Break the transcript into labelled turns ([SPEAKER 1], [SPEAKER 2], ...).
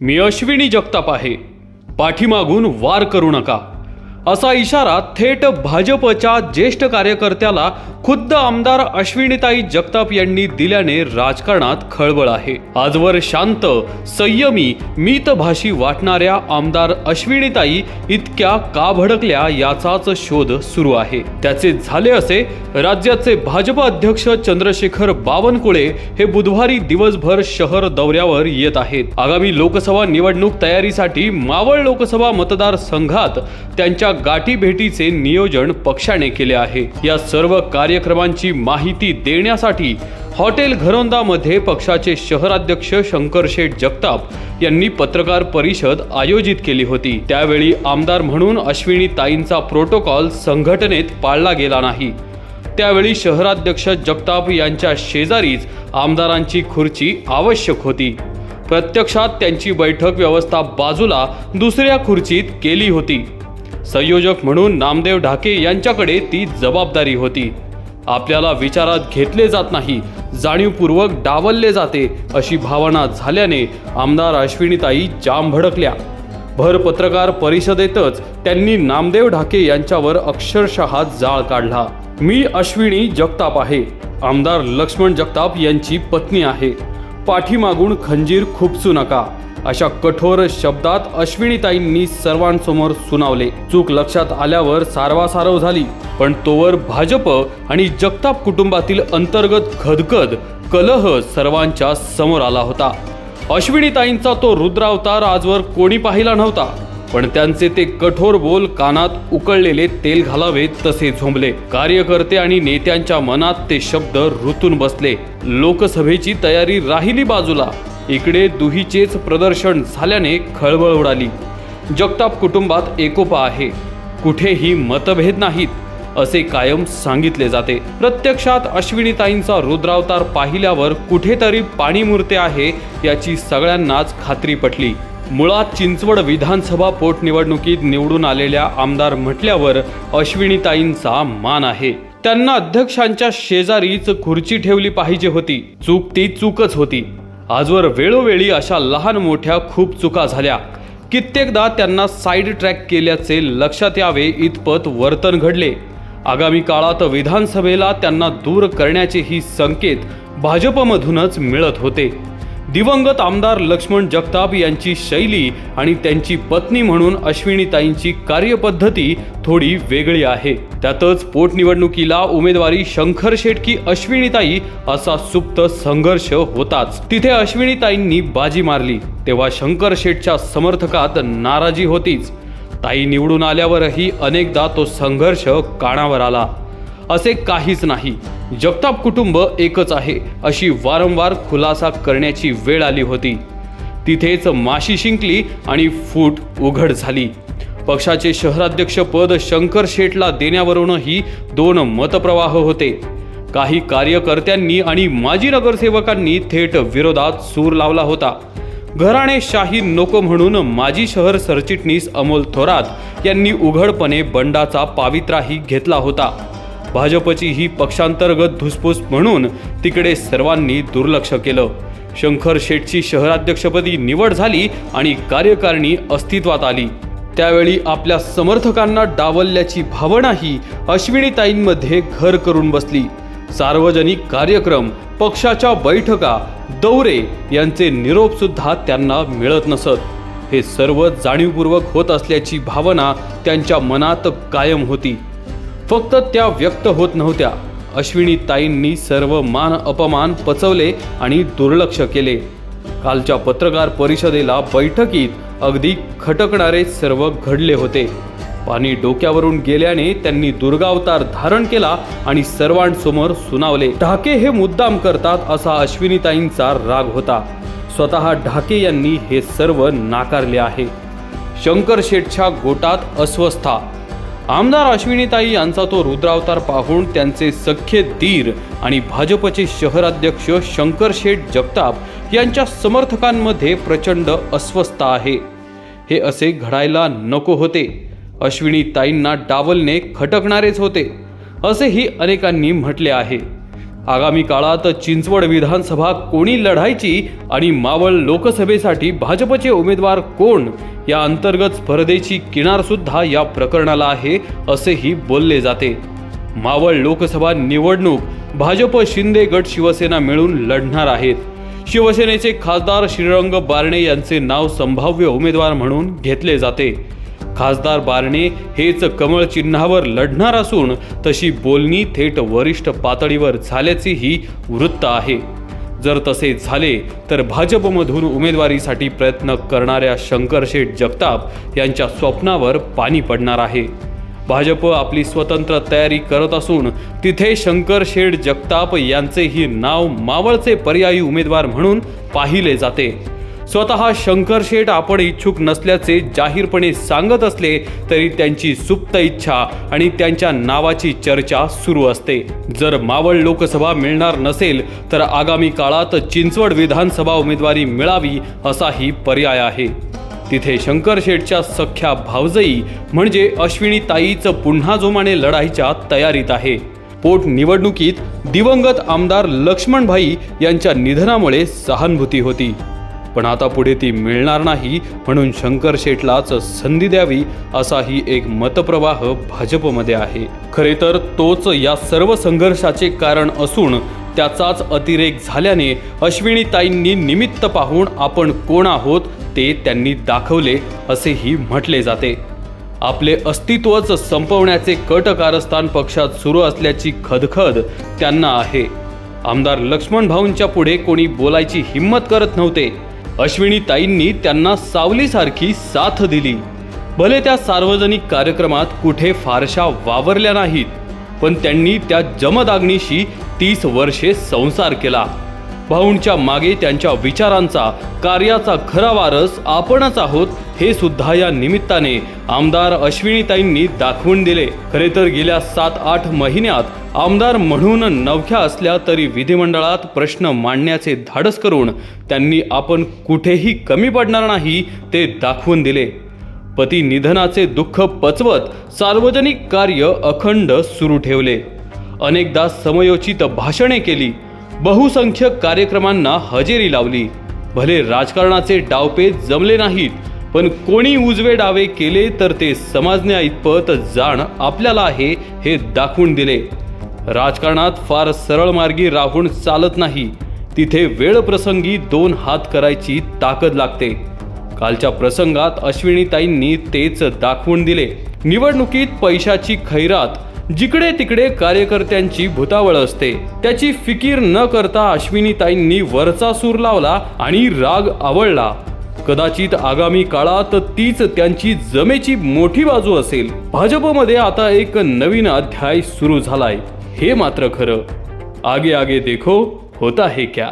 [SPEAKER 1] मी अश्विनी जगताप आहे, पाठीमागून वार करू नका, असा इशारा थेट भाजपच्या ज्येष्ठ कार्यकर्त्याला खुद्द आमदार अश्विनीताई जगताप यांनी दिल्याने राजकारणात खळबळ आहे। आजवर शांत, संयमी, मितभाषी वाटणाऱ्या आमदार अश्विनीताई इतक्या का भडकल्या याचाच शोध सुरू आहे। त्याचे झाले असे, राज्याचे भाजप अध्यक्ष चंद्रशेखर बावनकुळे हे बुधवारी दिवसभर शहर दौऱ्यावर येत आहेत। आगामी लोकसभा निवडणूक तयारीसाठी मावळ लोकसभा मतदारसंघात त्यांच्या गाठी भेटीचे नियोजन पक्षाने केले आहे। या सर्व कार्यक्रमांची माहिती देण्यासाठी हॉटेल घरोंदामध्ये पक्षाचे शहराध्यक्ष शंकरशेठ जगताप यांनी पत्रकार परिषद आयोजित केली होती। त्यावेळी आमदार म्हणून अश्विनीताईंचा प्रोटोकॉल संघटनेत पाळला गेला नाही। त्यावेळी शहराध्यक्ष जगताप यांच्या शेजारीच आमदारांची खुर्ची आवश्यक होती। प्रत्यक्षात त्यांची बैठक व्यवस्था बाजूला दुसऱ्या खुर्चीत केली होती। संयोजक म्हणून नामदेव ढाके यांच्याकडे ती जबाबदारी होती। आपल्याला विचारात घेतले जात नाही, जाणीवपूर्वक डावलले जाते अशी भावना झाल्याने आमदार अश्विनीताई जाम भडकल्या। भर पत्रकार परिषदेतच त्यांनी नामदेव ढाके यांच्यावर अक्षरशः जाळ काढला। मी अश्विनी जगताप आहे, आमदार लक्ष्मण जगताप यांची पत्नी आहे, पाठीमागून खंजीर खुपसू नका, अशा कठोर शब्दात अश्विनीताईंनी सर्वांसमोर सुनावले। चूक लक्षात आल्यावर सारवासारव झाली, पण तोवर भाजप आणि जगताप कुटुंबातील अंतर्गत खदखद, कलह सर्वांच्या समोर आला होता। अश्विनीताईंचा तो रुद्रावतार आजवर कोणी पाहिला नव्हता, पण त्यांचे ते कठोर बोल कानात उकळलेले तेल घालावे तसे झोंबले। कार्यकर्ते आणि नेत्यांच्या मनात ते शब्द रुतून बसले। लोकसभेची तयारी राहिली बाजूला, इकडे दुहीचेच प्रदर्शन झाल्याने खळबळ उडाली। जगताप कुटुंबात एकोपा आहे, कुठेही मतभेद नाहीत असे कायम सांगितले जाते। प्रत्यक्षात अश्विनीताईंचा रुद्रावतार पाहिल्यावर कुठेतरी पाणी मुरते आहे याची सगळ्यांनाच खात्री पटली। मुळात चिंचवड विधानसभा पोटनिवडणुकीत निवडून आलेल्या आमदार म्हटल्यावर अश्विनीताईंचा मान आहे। त्यांना अध्यक्षांच्या शेजारीच खुर्ची ठेवली पाहिजे होती। चूक ती चूकच होती। आजवर वेळोवेळी अशा लहान मोठ्या खूप चुका झाल्या। कित्येकदा त्यांना साईड ट्रॅक केल्याचे लक्षात यावे इतपत वर्तन घडले। आगामी काळात विधानसभेला त्यांना दूर करण्याचेही संकेत भाजपमधूनच मिळत होते। दिवंगत आमदार लक्ष्मण जगताप यांची शैली आणि त्यांची पत्नी म्हणून अश्विनीताईंची कार्यपद्धती थोडी वेगळी आहे। त्यातच पोटनिवडणुकीला उमेदवारी शंकरशेठ की अश्विनीताई असा सुप्त संघर्ष होताच। तिथे अश्विनीताईंनी बाजी मारली तेव्हा शंकरशेठच्या समर्थकात नाराजी होतीच। ताई निवडून आल्यावरही अनेकदा तो संघर्ष कानावर आला। असे काहीच नाही, जगताप कुटुंब एकच आहे अशी वारंवार खुलासा करण्याची वेळ आली होती। तिथेच माशी शिंकली आणि फूट उघड झाली। पक्षाचे शहराध्यक्ष पद शंकरशेठला देण्यावरूनही दोन मतप्रवाह होते। काही कार्यकर्त्यांनी आणि माजी नगरसेवकांनी थेट विरोधात सूर लावला होता। घराणेशाही नको म्हणून माजी शहर सरचिटणीस अमोल थोरात यांनी उघडपणे बंडाचा पावित्राही घेतला होता। भाजपची ही पक्षांतर्गत धुसफूस म्हणून तिकडे सर्वांनी दुर्लक्ष केलं। शंकरशेठची शहराध्यक्षपदी निवड झाली आणि कार्यकारिणी अस्तित्वात आली। त्यावेळी आपल्या समर्थकांना डावलल्याची भावनाही अश्विनीताईंमध्ये घर करून बसली। सार्वजनिक कार्यक्रम, पक्षाच्या बैठका, दौरे यांचे निरोप सुद्धा त्यांना मिळत नसत। हे सर्व जाणीवपूर्वक होत असल्याची भावना त्यांच्या मनात कायम होती। फक्त त्या व्यक्त होत नव्हत्या। अश्विनीताईंनी सर्व मान अपमान पचवले आणि दुर्लक्ष केले। कालच्या पत्रकार परिषदेला बैठकीत अगदी खटकणारे सर्व घडले होते। पाणी डोक्यावरून गेल्याने त्यांनी दुर्गावतार धारण केला आणि सर्वांसमोर सुनावले। ढाके हे मुद्दाम करतात असा अश्विनीताईंचा राग होता। स्वतः ढाके यांनी हे सर्व नाकारले आहे। शंकरशेठच्या गोटात अस्वस्थता। आमदार अश्विनीताई यांचा तो रुद्रावतार पाहून त्यांचे सख्खे दीर आणि भाजपचे शहराध्यक्ष शंकरशेठ जगताप यांच्या समर्थकांमध्ये प्रचंड अस्वस्थता आहे। हे असे घडायला नको होते। अश्विनीताईंना डावलणे खटकणारेच होते असेही अनेकांनी म्हटले आहे। आगामी काळात चिंचवड विधानसभा कोणी लढायची आणि मावळ लोकसभेसाठी भाजपचे उमेदवार कोण या अंतर्गत स्पर्धेची किनार सुद्धा या प्रकरणाला आहे असेही बोलले जाते। मावळ लोकसभा निवडणूक भाजप शिंदे गट शिवसेना मिळून लढणार आहेत। शिवसेनेचे खासदार श्रीरंग बारणे यांचे नाव संभाव्य उमेदवार म्हणून घेतले जाते। खासदार बारणे हेच कमळ चिन्हावर लढणार असून तशी बोलणी थेट वरिष्ठ पातळीवर झाल्याचेही वृत्त आहे। जर तसे झाले तर भाजपमधून उमेदवारीसाठी प्रयत्न करणाऱ्या शंकरशेठ जगताप यांच्या स्वप्नावर पाणी पडणार आहे। भाजप आपली स्वतंत्र तयारी करत असून तिथे शंकरशेठ जगताप यांचेही नाव मावळचे पर्यायी उमेदवार म्हणून पाहिले जाते। स्वतः शंकरशेठ आपण इच्छुक नसल्याचे जाहीरपणे सांगत असले तरी त्यांची सुप्त इच्छा आणि त्यांच्या नावाची चर्चा सुरू असते। जर मावळ लोकसभा मिळणार नसेल तर आगामी काळात चिंचवड विधानसभा उमेदवारी मिळावी असाही पर्याय आहे। तिथे शंकरशेठच्या सख्या भावजई म्हणजे अश्विनीताईच पुन्हा जोमाने लढाईच्या तयारीत आहे। पोटनिवडणुकीत दिवंगत आमदार लक्ष्मणभाई यांच्या निधनामुळे सहानुभूती होती, पण आता पुढे ती मिळणार नाही म्हणून शंकरशेठलाच संधी द्यावी असाही एक मतप्रवाह भाजपमध्ये आहे। खरे तर तोच या सर्व संघर्षाचे कारण असून त्याचाच अतिरेक झाल्याने अश्विनीताईंनी निमित्त पाहून आपण कोण आहोत ते त्यांनी दाखवले असेही म्हटले जाते। आपले अस्तित्वच संपवण्याचे कट कारस्थान पक्षात सुरू असल्याची खदखद त्यांना आहे। आमदार लक्ष्मण भाऊंच्या पुढे कोणी बोलायची हिम्मत करत नव्हते। अश्विनीताईंनी त्यांना सावलीसारखी साथ दिली। भले त्या सार्वजनिक कार्यक्रमात कुठे फारशा वावरल्या नाहीत, पण त्यांनी त्या जमदाग्नीशी 30 वर्षे संसार केला। भाऊंच्या मागे त्यांच्या विचारांचा कार्याचा खरा वारस आपणच आहोत हे सुद्धा या निमित्ताने आमदार अश्विनीताईंनी दाखवून दिले। खरे तर गेल्या 7-8 महिन्यात आमदार म्हणून नवख्या असल्या तरी विधिमंडळात प्रश्न मांडण्याचे धाडस करून त्यांनी आपण कुठेही कमी पडणार नाही ते दाखवून दिले। पती निधनाचे दुःख पचवत सार्वजनिक कार्य अखंड सुरू ठेवले। अनेकदा समयोचित भाषणे केली, बहुसंख्य कार्यक्रमांना हजेरी लावली। भले राजकारणाचे डावपेच जमले नाहीत, पण कोणी उजवे डावे केले तर ते समजण्या इतपत जाण आपल्याला आहे हे दाखवून दिले। राजकारणात फार सरळ मार्गी राहून चालत नाही, तिथे वेळ प्रसंगी 2 हात करायची ताकद लागते। कालच्या प्रसंगात अश्विनीताईंनी तेच दाखवून दिले। निवडणुकीत पैशाची खैरात जिकडे तिकडे कार्यकर्त्यांची भुतावळ असते, त्याची फिकीर न करता अश्विनीताईंनी वरचा सूर लावला आणि राग आवळला। कदाचित आगामी काळात तीच त्यांची जमेची मोठी बाजू असेल। भाजपमध्ये आता एक नवीन अध्याय सुरू झालाय हे मात्र खरं। आगे आगे देखो होता है क्या।